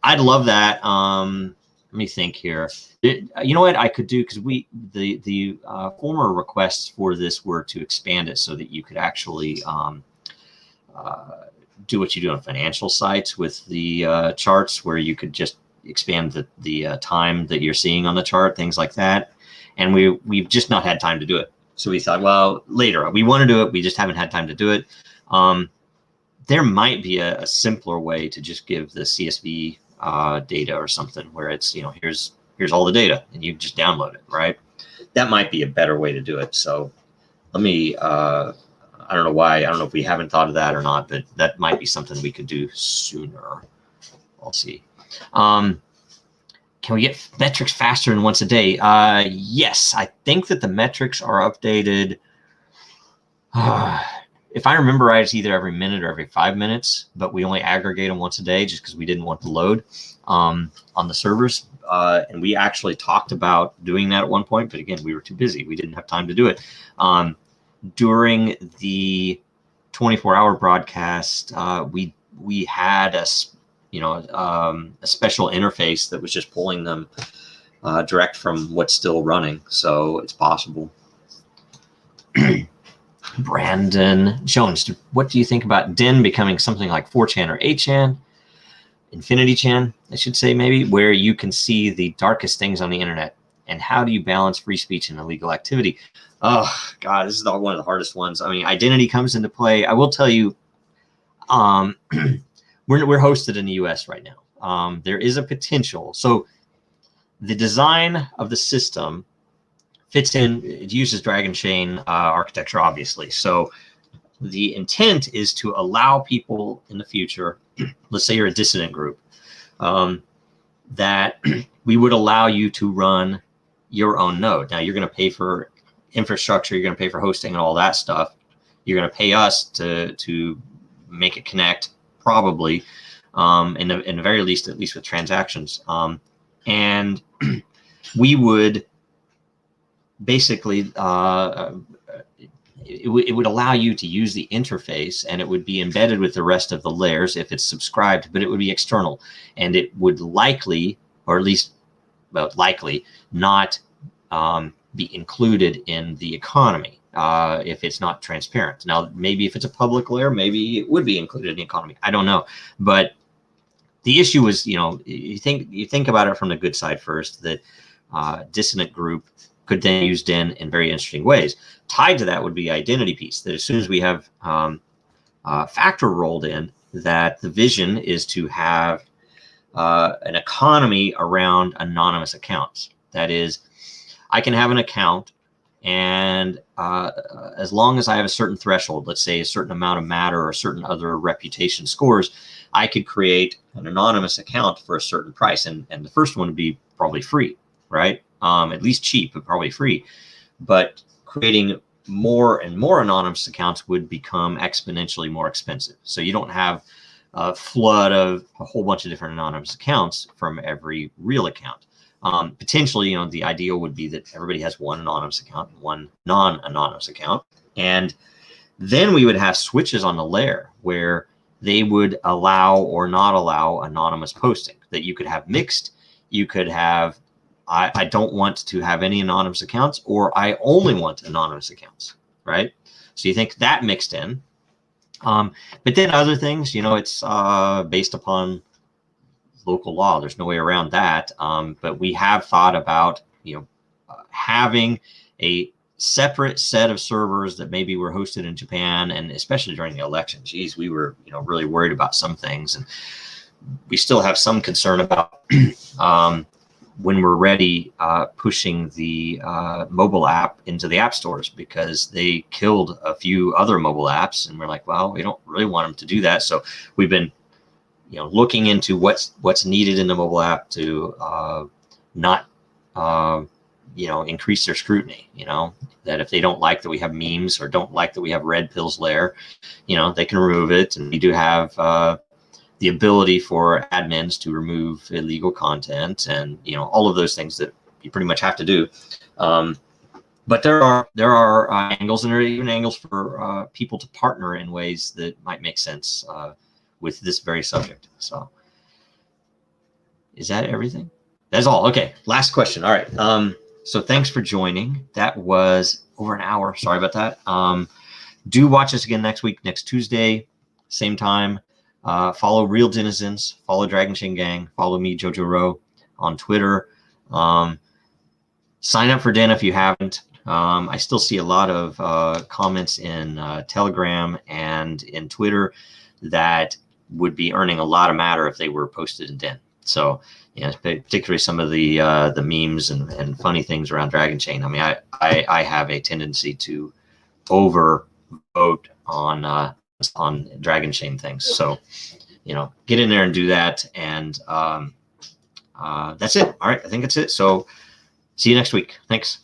I'd love that. Let me think here. You know what I could do, because the former requests for this were to expand it so that you could actually do what you do on financial sites with the charts, where you could just expand the time that you're seeing on the chart, things like that. And we've just not had time to do it. So we thought, well, later. We want to do it. We just haven't had time to do it. There might be a simpler way to just give the CSV data or something, where it's, here's all the data and you just download it, right? That might be a better way to do it. So let me, I don't know why. I don't know if we haven't thought of that or not, but that might be something we could do sooner. We'll see. Can we get metrics faster than once a day? Yes, I think that the metrics are updated. If I remember right, it's either every minute or every 5 minutes, but we only aggregate them once a day just because we didn't want the load on the servers. And we actually talked about doing that at one point, but again, we were too busy. We didn't have time to do it. During the 24-hour broadcast, we had a special interface that was just pulling them direct from what's still running. So it's possible. Brandon Jones, what do you think about DIN becoming something like 4chan or 8chan, Infinity Chan, I should say, maybe, where you can see the darkest things on the internet? And how do you balance free speech and illegal activity? Oh, God, this is one of the hardest ones. I mean, identity comes into play. I will tell you, we're hosted in the US right now. There is a potential. So the design of the system fits in, it uses Dragonchain architecture, obviously. So the intent is to allow people in the future, let's say you're a dissident group, that we would allow you to run your own node. Now you're going to pay for infrastructure, you're going to pay for hosting and all that stuff. You're going to pay us to make it connect, probably, in the very least, at least with transactions. And we would basically, it would allow you to use the interface, and it would be embedded with the rest of the layers if it's subscribed, but it would be external, and it would likely, or at least, well, likely not be included in the economy if it's not transparent. Now, maybe if it's a public layer, maybe it would be included in the economy. I don't know, but the issue is, you think about it from the good side first, that dissident group could then use DEN in very interesting ways. Tied to that would be identity piece, that as soon as we have factor rolled in, that the vision is to have an economy around anonymous accounts. That is, I can have an account, and as long as I have a certain threshold, let's say a certain amount of matter or certain other reputation scores, I could create an anonymous account for a certain price. And the first one would be probably free, right? At least cheap, but probably free. But creating more and more anonymous accounts would become exponentially more expensive. So you don't have a flood of a whole bunch of different anonymous accounts from every real account. Potentially, the ideal would be that everybody has one anonymous account and one non-anonymous account. And then we would have switches on the layer where they would allow or not allow anonymous posting, that you could have mixed. You could have, I don't want to have any anonymous accounts, or I only want anonymous accounts, right? So you think that mixed in. But then other things, it's based upon local law. There's no way around that. But we have thought about, having a separate set of servers that maybe were hosted in Japan, and especially during the election. Geez, we were, really worried about some things, and we still have some concern about when we're ready, pushing the mobile app into the app stores, because they killed a few other mobile apps, and we're like, well, we don't really want them to do that. So we've been, looking into what's needed in the mobile app to not, increase their scrutiny. That if they don't like that we have memes, or don't like that we have red pills layer, they can remove it. And we do have the ability for admins to remove illegal content, and all of those things that you pretty much have to do. But there are angles, and there are even angles for people to partner in ways that might make sense with this very subject. So is that everything? That's all. Okay, last question. All right. So thanks for joining. That was over an hour. Sorry about that. Do watch us again next week, next Tuesday, same time. Follow Real Denizens, follow Dragonchain Gang, follow me, Jojo Rowe, on Twitter. Sign up for DEN if you haven't. I still see a lot of comments in Telegram and in Twitter that would be earning a lot of matter if they were posted in DEN. So, particularly some of the memes and funny things around Dragonchain. I mean, I have a tendency to overvote on Dragonchain things. So, get in there and do that. And that's it. All right, I think that's it. So see you next week. Thanks.